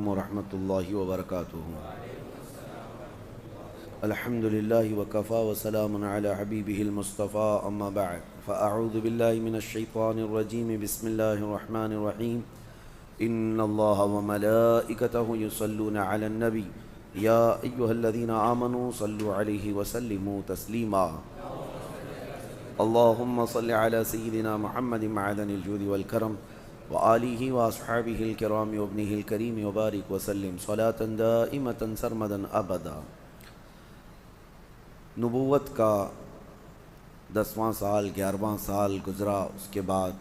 ورحمۃ اللہ وبرکاتہ۔ الحمد للہ وکفا وسلام علی حبیبہ المصطفیٰ اما بعد فاعوذ باللہ من الشیطان الرجیم بسم اللہ الرحمن الرحیم ان اللہ وملائکتہ یصلون علی النبی یا ایہا الذین آمنوا صلوا علیہ وسلموا تسلیما اللہم صل علی سیدنا محمد معدن الجود والکرم وآلہ واصحابہ الکرام وابنہ الکریم وبارک وسلم صلاة دائمة سرمدا ابدا۔ نبوت کا 10واں سال 11واں سال گزرا، اس کے بعد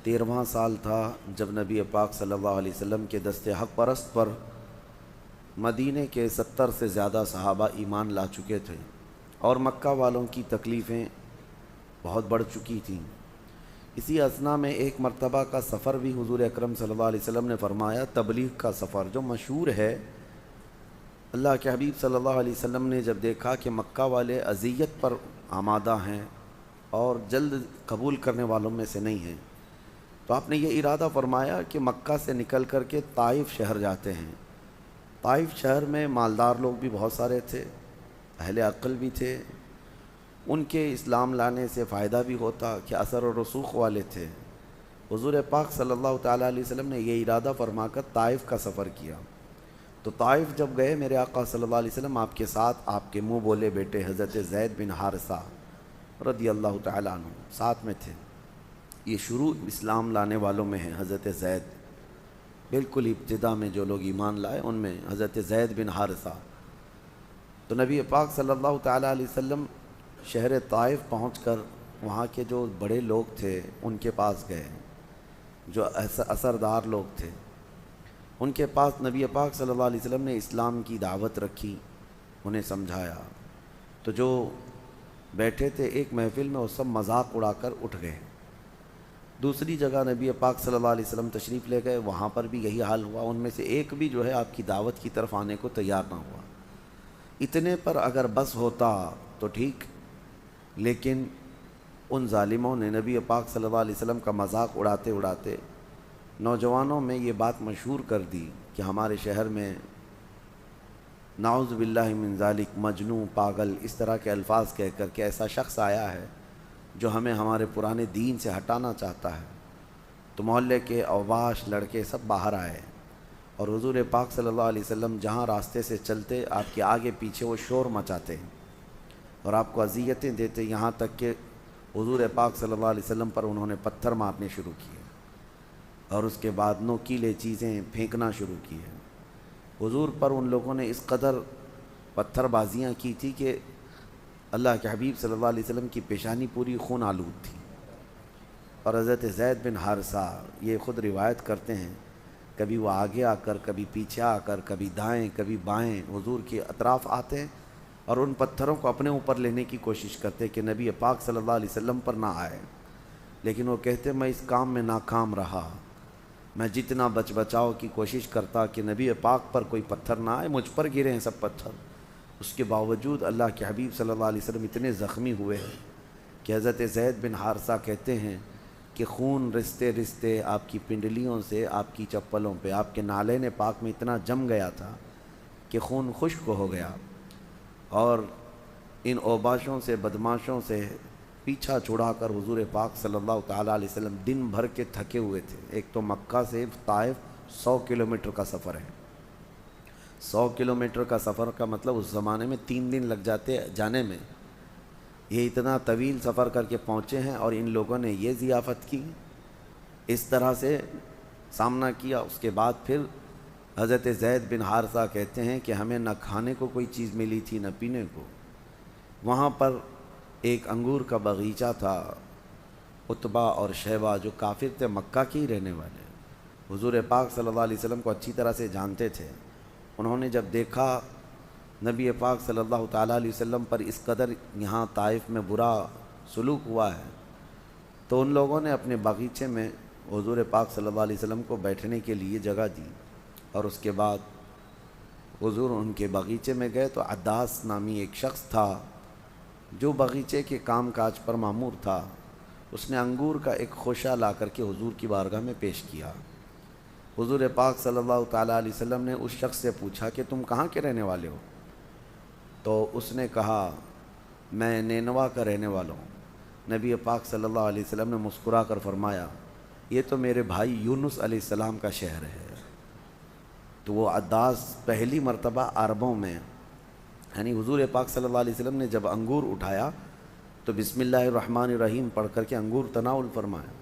13واں سال تھا جب نبی پاک صلی اللہ علیہ وسلم کے دست حق پرست پر مدینے کے 70 سے زیادہ صحابہ ایمان لا چکے تھے اور مکہ والوں کی تکلیفیں بہت بڑھ چکی تھیں۔ اسی اثنا میں ایک مرتبہ کا سفر بھی حضور اکرم صلی اللہ علیہ وسلم نے فرمایا، تبلیغ کا سفر جو مشہور ہے۔ اللہ کے حبیب صلی اللہ علیہ وسلم نے جب دیکھا کہ مکہ والے اذیت پر آمادہ ہیں اور جلد قبول کرنے والوں میں سے نہیں ہیں، تو آپ نے یہ ارادہ فرمایا کہ مکہ سے نکل کر کے طائف شہر جاتے ہیں۔ طائف شہر میں مالدار لوگ بھی بہت سارے تھے، اہل عقل بھی تھے، ان کے اسلام لانے سے فائدہ بھی ہوتا کہ اثر و رسوخ والے تھے۔ حضور پاک صلی اللہ تعالیٰ علیہ وسلم نے یہ ارادہ فرما کر طائف کا سفر کیا۔ تو طائف جب گئے، میرے آقا صلی اللہ علیہ وسلم آپ کے ساتھ آپ کے منہ بولے بیٹے حضرت زید بن حارثہ رضی اللہ تعالیٰ عنہ ساتھ میں تھے۔ یہ شروع اسلام لانے والوں میں ہیں حضرت زید، بالکل ابتدا میں جو لوگ ایمان لائے ان میں حضرت زید بن حارثہ۔ تو نبی پاک صلی اللہ تعالیٰ علیہ وسلم شہر طائف پہنچ کر وہاں کے جو بڑے لوگ تھے ان کے پاس گئے، جو اثردار لوگ تھے ان کے پاس نبی پاک صلی اللہ علیہ وسلم نے اسلام کی دعوت رکھی، انہیں سمجھایا۔ تو جو بیٹھے تھے ایک محفل میں وہ سب مذاق اڑا کر اٹھ گئے۔ دوسری جگہ نبی پاک صلی اللہ علیہ وسلم تشریف لے گئے، وہاں پر بھی یہی حال ہوا، ان میں سے ایک بھی جو ہے آپ کی دعوت کی طرف آنے کو تیار نہ ہوا۔ اتنے پر اگر بس ہوتا تو ٹھیک، لیکن ان ظالموں نے نبی پاک صلی اللہ علیہ وسلم کا مذاق اڑاتے اڑاتے نوجوانوں میں یہ بات مشہور کر دی کہ ہمارے شہر میں نعوذ باللہ من ذالک مجنون، پاگل، اس طرح کے الفاظ کہہ کر کے ایسا شخص آیا ہے جو ہمیں ہمارے پرانے دین سے ہٹانا چاہتا ہے۔ تو محلے کے اوباش لڑکے سب باہر آئے اور حضور پاک صلی اللہ علیہ وسلم جہاں راستے سے چلتے آپ کے آگے پیچھے وہ شور مچاتے اور آپ کو اذیتیں دیتے، یہاں تک کہ حضور پاک صلی اللہ علیہ وسلم پر انہوں نے پتھر مارنے شروع کیے اور اس کے بعد نوکیلے چیزیں پھینکنا شروع کی ہے۔ حضور پر ان لوگوں نے اس قدر پتھر بازیاں کی تھی کہ اللہ کے حبیب صلی اللہ علیہ وسلم کی پیشانی پوری خون آلود تھی۔ اور حضرت زید بن حارثہ یہ خود روایت کرتے ہیں، کبھی وہ آگے آ کر، کبھی پیچھے آ کر، کبھی دائیں کبھی بائیں حضور کے اطراف آتے اور ان پتھروں کو اپنے اوپر لینے کی کوشش کرتے کہ نبی پاک صلی اللہ علیہ وسلم پر نہ آئے، لیکن وہ کہتے میں اس کام میں ناکام رہا، میں جتنا بچاؤ کی کوشش کرتا کہ نبی پاک پر کوئی پتھر نہ آئے، مجھ پر گرے ہیں سب پتھر۔ اس کے باوجود اللہ کے حبیب صلی اللہ علیہ وسلم اتنے زخمی ہوئے ہیں کہ حضرت زید بن حارثہ کہتے ہیں کہ خون رستے رستے آپ کی پنڈلیوں سے، آپ کی چپلوں پہ، آپ کے نالین پاک میں اتنا جم گیا تھا کہ خون خشک ہو گیا، اور ان اوباشوں سے، بدماشوں سے پیچھا چھڑا کر حضور پاک صلی اللہ تعالیٰ علیہ وسلم دن بھر کے تھکے ہوئے تھے۔ ایک تو مکہ سے طائف 100 کلومیٹر کا سفر ہے، 100 کلومیٹر کا سفر کا مطلب اس زمانے میں 3 دن لگ جاتے جانے میں، یہ اتنا طویل سفر کر کے پہنچے ہیں اور ان لوگوں نے یہ ضیافت کی، اس طرح سے سامنا کیا۔ اس کے بعد پھر حضرت زید بن حارثہ کہتے ہیں کہ ہمیں نہ کھانے کو کوئی چیز ملی تھی نہ پینے کو۔ وہاں پر ایک انگور کا باغیچہ تھا، عتبہ اور شیبہ جو کافر تھے، مکہ کے ہی رہنے والے، حضور پاک صلی اللہ علیہ وسلم کو اچھی طرح سے جانتے تھے۔ انہوں نے جب دیکھا نبی پاک صلی اللہ تعالیٰ علیہ وسلم پر اس قدر یہاں طائف میں برا سلوک ہوا ہے، تو ان لوگوں نے اپنے باغیچے میں حضور پاک صلی اللہ علیہ وسلم کو بیٹھنے کے لیے جگہ دی، اور اس کے بعد حضور ان کے باغیچے میں گئے تو عداس نامی ایک شخص تھا جو باغیچے کے کام کاج پر مامور تھا، اس نے انگور کا ایک خوشہ لا کر کے حضور کی بارگاہ میں پیش کیا۔ حضور پاک صلی اللہ تعالیٰ علیہ وسلم نے اس شخص سے پوچھا کہ تم کہاں کے رہنے والے ہو؟ تو اس نے کہا میں نینوا کا رہنے والا ہوں۔ نبی پاک صلی اللہ علیہ وسلم نے مسکرا کر فرمایا یہ تو میرے بھائی یونس علیہ السلام کا شہر ہے۔ تو وہ عداس پہلی مرتبہ عربوں میں، یعنی حضور پاک صلی اللہ علیہ وسلم نے جب انگور اٹھایا تو بسم اللہ الرحمن الرحیم پڑھ کر کے انگور تناول فرمایا۔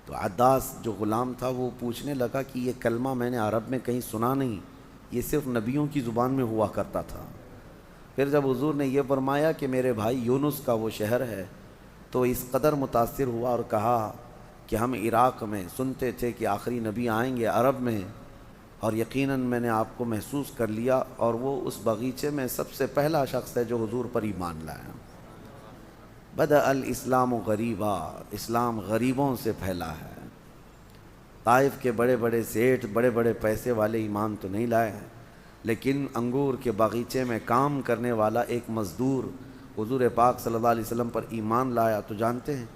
تو عداس جو غلام تھا وہ پوچھنے لگا کہ یہ کلمہ میں نے عرب میں کہیں سنا نہیں، یہ صرف نبیوں کی زبان میں ہوا کرتا تھا۔ پھر جب حضور نے یہ فرمایا کہ میرے بھائی یونس کا وہ شہر ہے تو اس قدر متاثر ہوا اور کہا کہ ہم عراق میں سنتے تھے کہ آخری نبی آئیں گے عرب میں، اور یقیناً میں نے آپ کو محسوس کر لیا، اور وہ اس باغیچے میں سب سے پہلا شخص ہے جو حضور پر ایمان لایا۔ بدأ الاسلام غریبا، اسلام غریبوں سے پھیلا ہے۔ طائف کے بڑے بڑے سیٹھ، بڑے بڑے پیسے والے ایمان تو نہیں لائے ہیں، لیکن انگور کے باغیچے میں کام کرنے والا ایک مزدور حضور پاک صلی اللہ علیہ وسلم پر ایمان لایا تو جانتے ہیں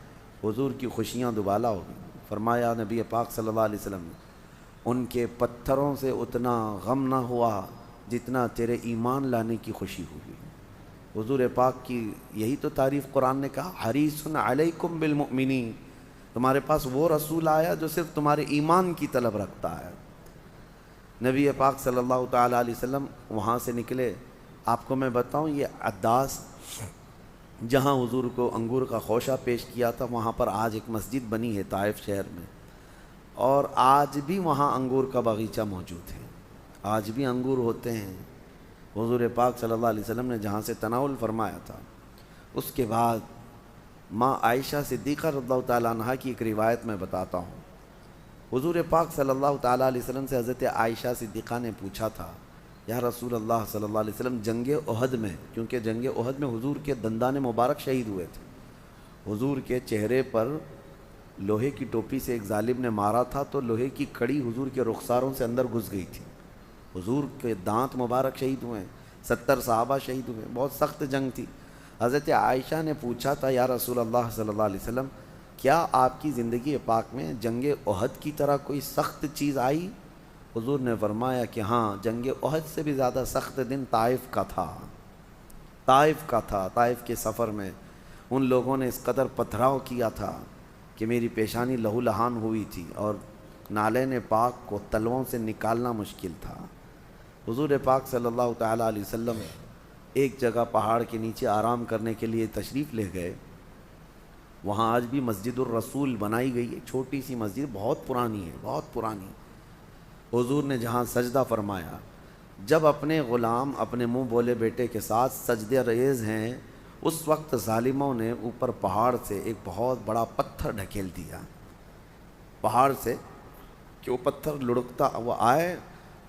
حضور کی خوشیاں دوبالا ہو گئیں۔ فرمایا نبی پاک صلی اللہ علیہ وسلم نے ان کے پتھروں سے اتنا غم نہ ہوا جتنا تیرے ایمان لانے کی خوشی ہوئی۔ حضور پاک کی یہی تو تعریف قرآن نے کہا حریص علیکم بالمؤمنین، تمہارے پاس وہ رسول آیا جو صرف تمہارے ایمان کی طلب رکھتا ہے۔ نبی پاک صلی اللہ تعالیٰ علیہ وسلم وہاں سے نکلے۔ آپ کو میں بتاؤں یہ عداس جہاں حضور کو انگور کا خوشہ پیش کیا تھا وہاں پر آج ایک مسجد بنی ہے طائف شہر میں، اور آج بھی وہاں انگور کا باغیچہ موجود ہے، آج بھی انگور ہوتے ہیں۔ حضور پاک صلی اللہ علیہ وسلم نے جہاں سے تناول فرمایا تھا، اس کے بعد ماں عائشہ صدیقہ رضی اللہ تعالیٰ عنہ کی ایک روایت میں بتاتا ہوں۔ حضور پاک صلی اللہ تعالیٰ علیہ وسلم سے حضرت عائشہ صدیقہ نے پوچھا تھا یا رسول اللہ صلی اللہ علیہ وسلم جنگ احد میں، کیونکہ جنگ احد میں حضور کے دندان مبارک شہید ہوئے تھے، حضور کے چہرے پر لوہے کی ٹوپی سے ایک ظالم نے مارا تھا تو لوہے کی کڑی حضور کے رخساروں سے اندر گھس گئی تھی، حضور کے دانت مبارک شہید ہوئے، 70 صحابہ شہید ہوئے، بہت سخت جنگ تھی۔ حضرت عائشہ نے پوچھا تھا یا رسول اللہ صلی اللہ علیہ وسلم کیا آپ کی زندگی پاک میں جنگ احد کی طرح کوئی سخت چیز آئی؟ حضور نے فرمایا کہ ہاں، جنگ احد سے بھی زیادہ سخت دن طائف کا تھا، طائف کا تھا۔ طائف کے سفر میں ان لوگوں نے اس قدر پتھراؤ کیا تھا کہ میری پیشانی لہو لہان ہوئی تھی اور نالین پاک کو تلووں سے نکالنا مشکل تھا۔ حضور پاک صلی اللہ تعالیٰ علیہ وسلم ایک جگہ پہاڑ کے نیچے آرام کرنے کے لیے تشریف لے گئے۔ وہاں آج بھی مسجد الرسول بنائی گئی ہے، چھوٹی سی مسجد، بہت پرانی ہے، بہت پرانی۔ حضور نے جہاں سجدہ فرمایا، جب اپنے غلام اپنے منہ بولے بیٹے کے ساتھ سجدے ریز ہیں، اس وقت ظالموں نے اوپر پہاڑ سے ایک بہت بڑا پتھر ڈھکیل دیا، پہاڑ سے کہ وہ پتھر لڑکتا وہ آئے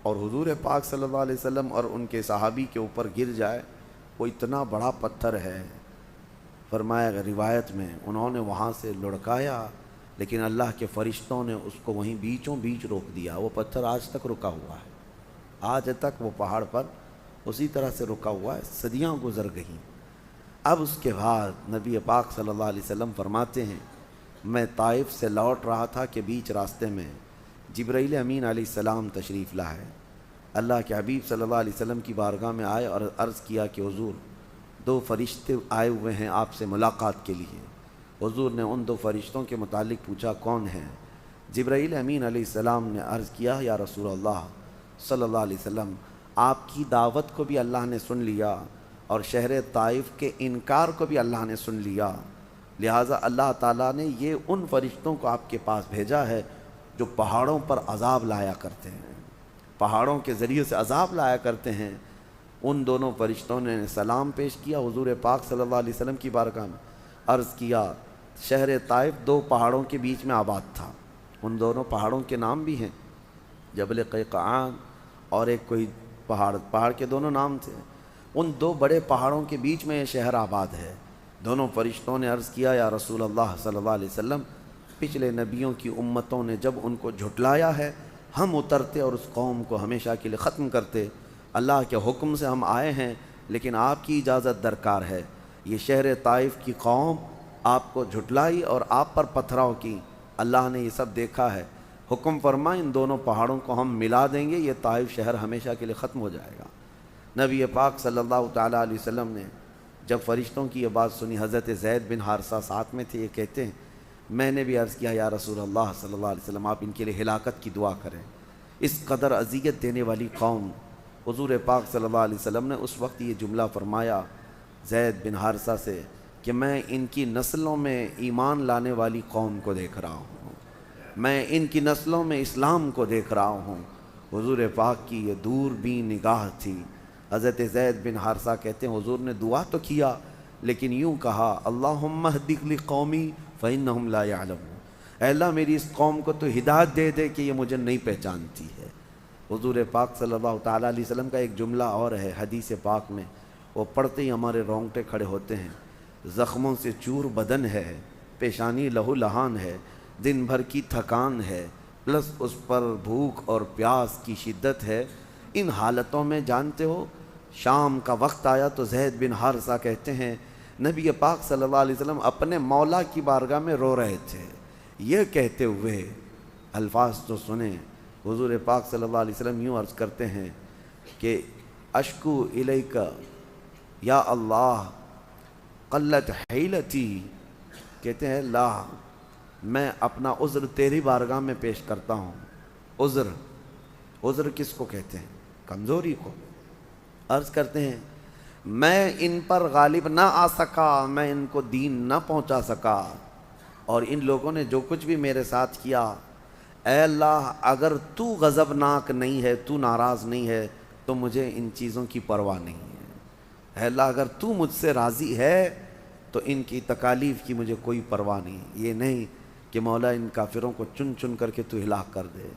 اور حضور پاک صلی اللہ علیہ وسلم اور ان کے صحابی کے اوپر گر جائے۔ وہ اتنا بڑا پتھر ہے، فرمایا روایت میں انہوں نے وہاں سے لڑکایا، لیکن اللہ کے فرشتوں نے اس کو وہیں بیچوں بیچ روک دیا۔ وہ پتھر آج تک رکا ہوا ہے، آج تک وہ پہاڑ پر اسی طرح سے رکا ہوا ہے، صدیاں گزر گئیں۔ اب اس کے بعد نبی پاک صلی اللہ علیہ وسلم فرماتے ہیں میں طائف سے لوٹ رہا تھا کہ بیچ راستے میں جبرائیل امین علیہ السلام تشریف لائے۔ اللہ کے حبیب صلی اللہ علیہ وسلم کی بارگاہ میں آئے اور عرض کیا کہ حضور 2 فرشتے آئے ہوئے ہیں آپ سے ملاقات کے لیے۔ حضور نے ان 2 فرشتوں کے متعلق پوچھا کون ہیں؟ جبرائیل امین علیہ السلام نے عرض کیا یا رسول اللہ صلی اللہ علیہ وسلم آپ کی دعوت کو بھی اللہ نے سن لیا اور شہر طائف کے انکار کو بھی اللہ نے سن لیا، لہٰذا اللہ تعالیٰ نے یہ ان فرشتوں کو آپ کے پاس بھیجا ہے جو پہاڑوں پر عذاب لایا کرتے ہیں، پہاڑوں کے ذریعے سے عذاب لایا کرتے ہیں۔ ان دونوں فرشتوں نے سلام پیش کیا حضور پاک صلی اللہ علیہ وسلم کی بارگاہ میں، عرض کیا شہر طائف 2 پہاڑوں کے بیچ میں آباد تھا، ان دونوں پہاڑوں کے نام بھی ہیں، جبل قیقعان اور ایک کوئی پہاڑ کے دونوں نام تھے، ان 2 بڑے پہاڑوں کے بیچ میں یہ شہر آباد ہے۔ دونوں فرشتوں نے عرض کیا یا رسول اللہ صلی اللہ علیہ وسلم پچھلے نبیوں کی امتوں نے جب ان کو جھٹلایا ہے ہم اترتے اور اس قوم کو ہمیشہ کے لیے ختم کرتے، اللہ کے حکم سے ہم آئے ہیں لیکن آپ کی اجازت درکار ہے۔ یہ شہر طائف کی قوم آپ کو جھٹلائی اور آپ پر پتھراؤ کی، اللہ نے یہ سب دیکھا ہے، حکم فرما ان دونوں پہاڑوں کو ہم ملا دیں گے، یہ طائف شہر ہمیشہ کے لیے ختم ہو جائے گا۔ نبی پاک صلی اللہ تعالیٰ علیہ وسلم نے جب فرشتوں کی یہ بات سنی، حضرت زید بن حارثہ ساتھ میں تھے، یہ کہتے ہیں میں نے بھی عرض کیا یا رسول اللہ صلی اللہ علیہ وسلم آپ ان کے لیے ہلاکت کی دعا کریں۔ اس قدر اذیت دینے والی قوم، حضور پاک صلی اللہ علیہ وسلم نے اس وقت یہ جملہ فرمایا زید بن حارثہ سے کہ میں ان کی نسلوں میں ایمان لانے والی قوم کو دیکھ رہا ہوں، میں ان کی نسلوں میں اسلام کو دیکھ رہا ہوں۔ حضور پاک کی یہ دور بین نگاہ تھی۔ حضرت زید بن حارثہ کہتے ہیں حضور نے دعا تو کیا لیکن یوں کہا اللہم اہدک لقومی فإنہم لا یعلمون، اے اللہ میری اس قوم کو تو ہدایت دے دے کہ یہ مجھے نہیں پہچانتی ہے۔ حضور پاک صلی اللہ تعالیٰ علیہ وسلم کا ایک جملہ اور ہے حدیث پاک میں، وہ پڑھتے ہی ہمارے رونگٹے کھڑے ہوتے ہیں۔ زخموں سے چور بدن ہے، پیشانی لہو لہان ہے، دن بھر کی تھکان ہے، پلس اس پر بھوک اور پیاس کی شدت ہے۔ ان حالتوں میں جانتے ہو شام کا وقت آیا تو زید بن حارثہ کہتے ہیں نبی پاک صلی اللہ علیہ وسلم اپنے مولا کی بارگاہ میں رو رہے تھے۔ یہ کہتے ہوئے الفاظ تو سنیں، حضور پاک صلی اللہ علیہ وسلم یوں عرض کرتے ہیں کہ اشکو الیک یا اللہ قلت حیلتی، کہتے ہیں اللہ میں اپنا عذر تیری بارگاہ میں پیش کرتا ہوں۔ عذر کس کو کہتے ہیں؟ کمزوری کو۔ عرض کرتے ہیں میں ان پر غالب نہ آ سکا، میں ان کو دین نہ پہنچا سکا، اور ان لوگوں نے جو کچھ بھی میرے ساتھ کیا، اے اللہ اگر تو غضبناک نہیں ہے، تو ناراض نہیں ہے تو مجھے ان چیزوں کی پرواہ نہیں ہے۔ اے اللہ اگر تو مجھ سے راضی ہے تو ان کی تکالیف کی مجھے کوئی پرواہ نہیں۔ یہ نہیں کہ مولا ان کافروں کو چن چن کر کے تو ہلاک کر دے،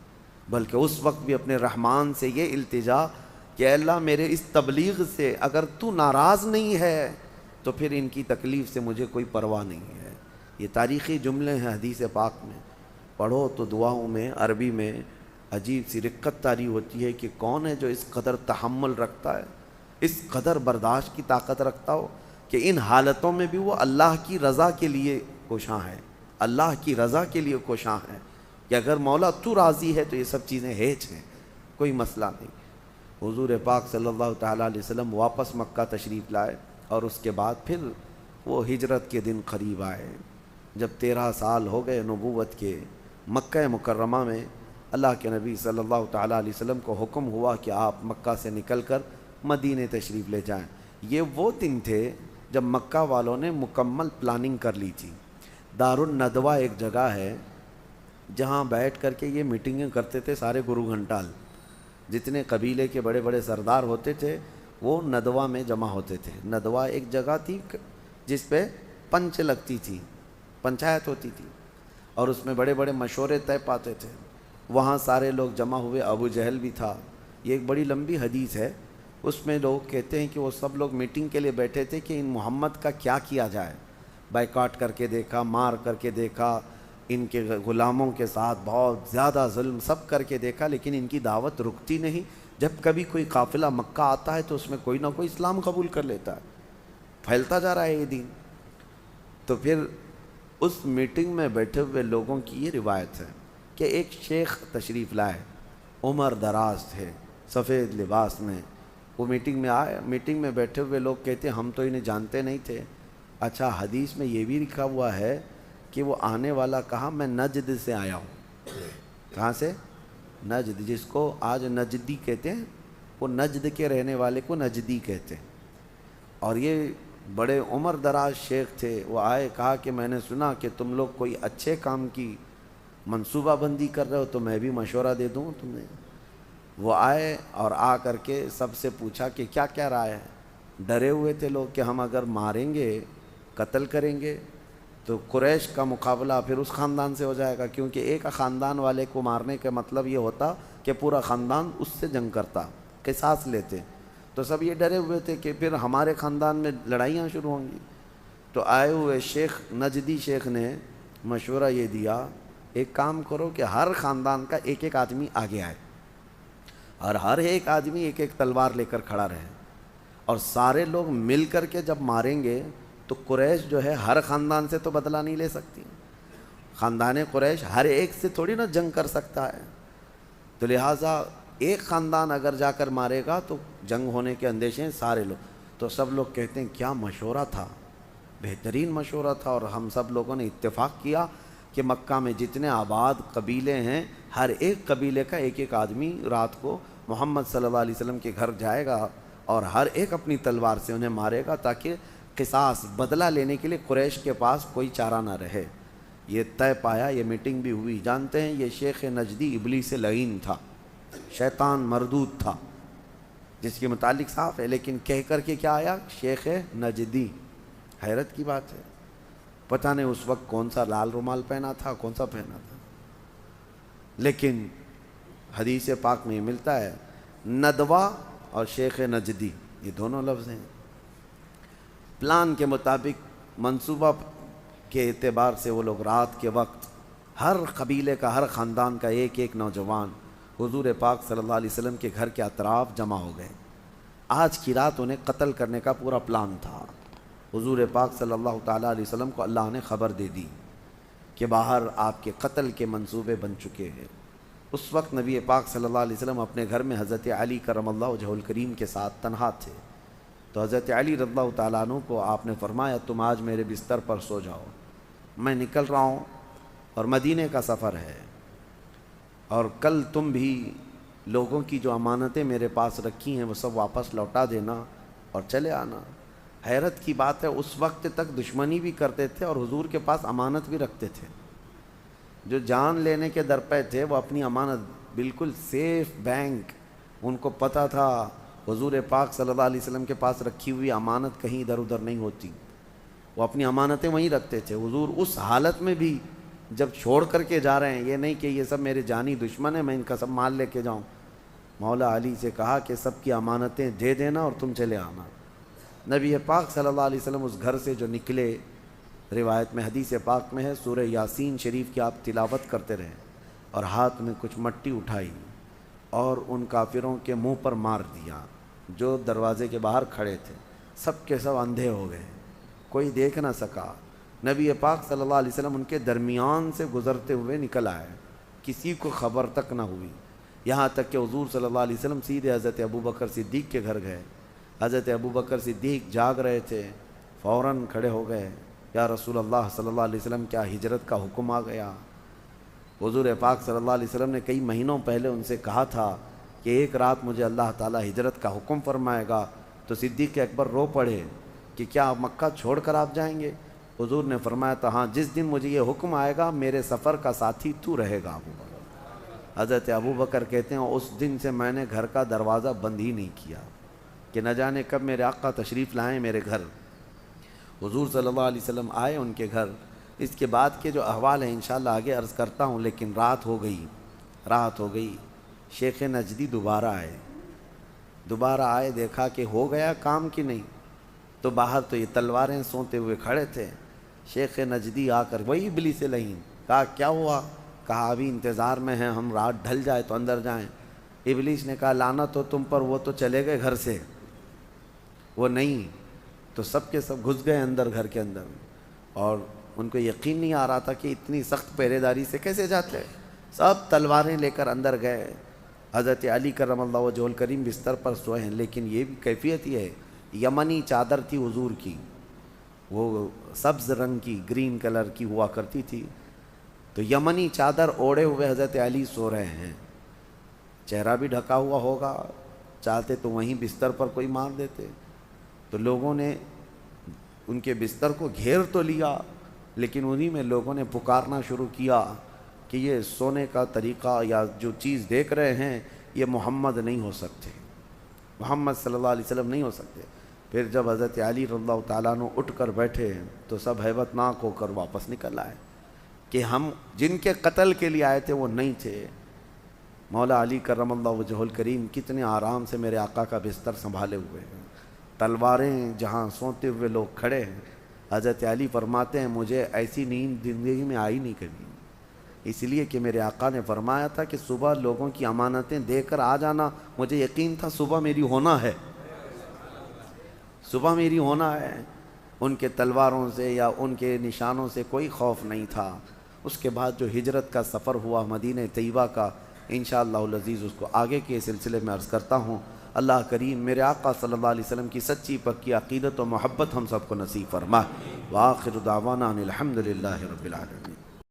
بلکہ اس وقت بھی اپنے رحمان سے یہ التجا کہ اے اللہ میرے اس تبلیغ سے اگر تو ناراض نہیں ہے تو پھر ان کی تکلیف سے مجھے کوئی پرواہ نہیں ہے۔ یہ تاریخی جملے ہیں حدیث پاک میں، پڑھو تو دعاؤں میں عربی میں عجیب سی رقت طاری ہوتی ہے کہ کون ہے جو اس قدر تحمل رکھتا ہے، اس قدر برداشت کی طاقت رکھتا ہو کہ ان حالتوں میں بھی وہ اللہ کی رضا کے لیے کوشاں ہے، اللہ کی رضا کے لیے کوشاں ہے کہ اگر مولا تو راضی ہے تو یہ سب چیزیں ہیچ ہیں، کوئی مسئلہ نہیں۔ حضور پاک صلی اللہ تعالیٰ علیہ وسلم واپس مکہ تشریف لائے، اور اس کے بعد پھر وہ ہجرت کے دن قریب آئے۔ جب 13 سال ہو گئے نبوت کے، مکہ مکرمہ میں اللہ کے نبی صلی اللہ تعالیٰ علیہ وسلم کو حکم ہوا کہ آپ مکہ سے نکل کر مدینے تشریف لے جائیں۔ یہ وہ دن تھے جب مکہ والوں نے مکمل پلاننگ کر لی تھی۔ دارالندوہ ایک جگہ ہے جہاں بیٹھ کر کے یہ میٹنگیں کرتے تھے سارے گرو گھنٹال، جتنے قبیلے کے بڑے بڑے سردار ہوتے تھے وہ ندوہ میں جمع ہوتے تھے۔ ندوہ ایک جگہ تھی جس پہ پنچ لگتی تھی، پنچایت ہوتی تھی، اور اس میں بڑے بڑے مشورے طے پاتے تھے۔ وہاں سارے لوگ جمع ہوئے، ابو جہل بھی تھا۔ یہ ایک بڑی لمبی حدیث ہے، اس میں لوگ کہتے ہیں کہ وہ سب لوگ میٹنگ کے لیے بیٹھے تھے کہ ان محمد کا کیا کیا جائے۔ بائیکاٹ کر کے دیکھا، مار کر کے دیکھا، ان کے غلاموں کے ساتھ بہت زیادہ ظلم سب کر کے دیکھا، لیکن ان کی دعوت رکتی نہیں۔ جب کبھی کوئی قافلہ مکہ آتا ہے تو اس میں کوئی نہ کوئی اسلام قبول کر لیتا ہے، پھیلتا جا رہا ہے یہ دین۔ تو پھر اس میٹنگ میں بیٹھے ہوئے لوگوں کی یہ روایت ہے کہ ایک شیخ تشریف لائے، عمر دراز تھے، سفید لباس میں۔ وہ میٹنگ میں آئے، میٹنگ میں بیٹھے ہوئے لوگ کہتے ہیں ہم تو انہیں جانتے نہیں تھے۔ اچھا حدیث میں یہ بھی لکھا ہوا ہے کہ وہ آنے والا کہا میں نجد سے آیا ہوں۔ کہاں سے؟ نجد، جس کو آج نجدی کہتے ہیں، وہ نجد کے رہنے والے کو نجدی کہتے ہیں۔ اور یہ بڑے عمر دراز شیخ تھے، وہ آئے، کہا کہ میں نے سنا کہ تم لوگ کوئی اچھے کام کی منصوبہ بندی کر رہے ہو تو میں بھی مشورہ دے دوں تمہیں۔ وہ آئے اور آ کر کے سب سے پوچھا کہ کیا کیا رائے ہے۔ ڈرے ہوئے تھے لوگ کہ ہم اگر ماریں گے، قتل کریں گے تو قریش کا مقابلہ پھر اس خاندان سے ہو جائے گا، کیونکہ ایک خاندان والے کو مارنے کا مطلب یہ ہوتا کہ پورا خاندان اس سے جنگ کرتا، قصاص لیتے۔ تو سب یہ ڈرے ہوئے تھے کہ پھر ہمارے خاندان میں لڑائیاں شروع ہوں گی۔ تو آئے ہوئے شیخ، نجدی شیخ نے مشورہ یہ دیا ایک کام کرو کہ ہر خاندان کا ایک ایک آدمی آگے آئے، اور ہر ایک آدمی ایک ایک تلوار لے کر کھڑا رہے، اور سارے لوگ مل کر کے جب ماریں گے تو قریش جو ہے ہر خاندان سے تو بدلہ نہیں لے سکتی، خاندان قریش ہر ایک سے تھوڑی نا جنگ کر سکتا ہے، تو لہٰذا ایک خاندان اگر جا کر مارے گا تو جنگ ہونے کے اندیشے ہیں سارے لوگ. تو سب لوگ کہتے ہیں کیا مشورہ تھا، بہترین مشورہ تھا. اور ہم سب لوگوں نے اتفاق کیا کہ مکہ میں جتنے آباد قبیلے ہیں ہر ایک قبیلے کا ایک ایک آدمی رات کو محمد صلی اللہ علیہ وسلم کے گھر جائے گا اور ہر ایک اپنی تلوار سے انہیں مارے گا، تاکہ قصاص بدلہ لینے کے لیے قریش کے پاس کوئی چارہ نہ رہے. یہ طے پایا، یہ میٹنگ بھی ہوئی. جانتے ہیں یہ شیخ نجدی ابلیس لعین تھا، شیطان مردود تھا، جس کے متعلق صاف ہے، لیکن کہہ کر کے کیا آیا؟ شیخ نجدی. حیرت کی بات ہے، پتہ نہیں اس وقت کون سا لال رومال پہنا تھا، کون سا پہنا تھا، لیکن حدیث پاک میں ملتا ہے ندوہ اور شیخ نجدی، یہ دونوں لفظ ہیں. پلان کے مطابق منصوبہ کے اعتبار سے وہ لوگ رات کے وقت ہر قبیلے کا، ہر خاندان کا ایک ایک نوجوان حضور پاک صلی اللہ علیہ وسلم کے گھر کے اطراف جمع ہو گئے. آج کی رات انہیں قتل کرنے کا پورا پلان تھا. حضور پاک صلی اللہ تعالیٰ علیہ وسلم کو اللہ نے خبر دے دی کہ باہر آپ کے قتل کے منصوبے بن چکے ہیں. اس وقت نبی پاک صلی اللہ علیہ وسلم اپنے گھر میں حضرت علی کرم اللہ وجہہ الکریم کے ساتھ تنہا تھے. تو حضرت علی رضی اللہ تعالیٰ عنہ کو آپ نے فرمایا تم آج میرے بستر پر سو جاؤ، میں نکل رہا ہوں اور مدینے کا سفر ہے، اور کل تم بھی لوگوں کی جو امانتیں میرے پاس رکھی ہیں وہ سب واپس لوٹا دینا اور چلے آنا. حیرت کی بات ہے، اس وقت تک دشمنی بھی کرتے تھے اور حضور کے پاس امانت بھی رکھتے تھے. جو جان لینے کے در پہ تھے وہ اپنی امانت بالکل سیف بینک، ان کو پتہ تھا حضور پاک صلی اللہ علیہ وسلم کے پاس رکھی ہوئی امانت کہیں ادھر ادھر نہیں ہوتی، وہ اپنی امانتیں وہیں رکھتے تھے. حضور اس حالت میں بھی جب چھوڑ کر کے جا رہے ہیں، یہ نہیں کہ یہ سب میرے جانی دشمن ہیں میں ان کا سب مال لے کے جاؤں، مولا علی سے کہا کہ سب کی امانتیں دے دینا اور تم چلے آنا. نبی پاک صلی اللہ علیہ وسلم اس گھر سے جو نکلے، روایت میں حدیث پاک میں ہے سورہ یاسین شریف کی آپ تلاوت کرتے رہے اور ہاتھ میں کچھ مٹی اٹھائی اور ان کافروں کے منہ پر مار دیا جو دروازے کے باہر کھڑے تھے. سب کے سب اندھے ہو گئے، کوئی دیکھ نہ سکا. نبی پاک صلی اللہ علیہ وسلم ان کے درمیان سے گزرتے ہوئے نکل آئے، کسی کو خبر تک نہ ہوئی. یہاں تک کہ حضور صلی اللہ علیہ وسلم سیدھے حضرت ابوبکر صدیق کے گھر گئے. حضرت ابوبکر صدیق جاگ رہے تھے، فوراً کھڑے ہو گئے، یا رسول اللہ صلی اللہ علیہ وسلم کیا ہجرت کا حکم آ گیا؟ حضور پاک صلی اللہ علیہ وسلم نے کئی مہینوں پہلے ان سے کہا تھا کہ ایک رات مجھے اللہ تعالیٰ ہجرت کا حکم فرمائے گا. تو صدیق اکبر رو پڑے کہ کیا مکہ چھوڑ کر آپ جائیں گے؟ حضور نے فرمایا تھا ہاں، جس دن مجھے یہ حکم آئے گا میرے سفر کا ساتھی تو رہے گا ابو بکر. حضرت ابوبکر کہتے ہیں اس دن سے میں نے گھر کا دروازہ بند ہی نہیں کیا کہ نہ جانے کب میرے آقا تشریف لائیں میرے گھر. حضور صلی اللہ علیہ وسلم آئے ان کے گھر. اس کے بعد کے جو احوال ہیں انشاءاللہ آگے عرض کرتا ہوں، لیکن رات ہو گئی. شیخ نجدی دوبارہ آئے، دیکھا کہ ہو گیا کام کی نہیں. تو باہر تو یہ تلواریں سونتے ہوئے کھڑے تھے. شیخ نجدی آ کر وہی ابلیس لعین کہا کیا ہوا؟ کہا ابھی انتظار میں ہیں ہم، رات ڈھل جائے تو اندر جائیں. ابلیس نے کہا لعنت ہو تم پر، وہ تو چلے گئے گھر سے، وہ نہیں. تو سب کے سب گھس گئے اندر گھر کے اندر، اور ان کو یقین نہیں آ رہا تھا کہ اتنی سخت پہرے داری سے کیسے جاتے. سب تلواریں لے کر اندر گئے. حضرت علی کرم اللہ وجہہ الکریم بستر پر سوئے ہیں، لیکن یہ بھی کیفیت یہ ہے، یمنی چادر تھی حضور کی، وہ سبز رنگ کی، گرین کلر کی ہوا کرتی تھی. تو یمنی چادر اوڑھے ہوئے حضرت علی سو رہے ہیں، چہرہ بھی ڈھکا ہوا ہوگا، چاہتے تو وہیں بستر پر کوئی مار دیتے. تو لوگوں نے ان کے بستر کو گھیر تو لیا، لیکن انہی میں لوگوں نے پکارنا شروع کیا کہ یہ سونے کا طریقہ یا جو چیز دیکھ رہے ہیں یہ محمد نہیں ہو سکتے، محمد صلی اللہ علیہ وسلم نہیں ہو سکتے. پھر جب حضرت علی رضی اللہ تعالیٰ عنہ اٹھ کر بیٹھے تو سب ہیبت ناک ہو کر واپس نکل آئے کہ ہم جن کے قتل کے لیے آئے تھے وہ نہیں تھے. مولا علی کرم اللہ وجہہ الکریم کتنے آرام سے میرے آقا کا بستر سنبھالے ہوئے ہیں، تلواریں جہاں سوتے ہوئے لوگ کھڑے ہیں. حضرت علی فرماتے ہیں مجھے ایسی نیند زندگی میں آئی نہیں کبھی، اس لیے کہ میرے آقا نے فرمایا تھا کہ صبح لوگوں کی امانتیں دے کر آ جانا. مجھے یقین تھا صبح میری ہونا ہے، صبح میری ہونا ہے. ان کے تلواروں سے یا ان کے نشانوں سے کوئی خوف نہیں تھا. اس کے بعد جو ہجرت کا سفر ہوا مدینہ طیبہ کا، انشاءاللہ العزیز اس کو آگے کے سلسلے میں عرض کرتا ہوں۔ اللہ کریم میرے آقا صلی اللہ علیہ وسلم کی سچی پکی عقیدت و محبت ہم سب کو نصیب فرما۔ وآخر دعوانا ان الحمد للہ رب العالمین۔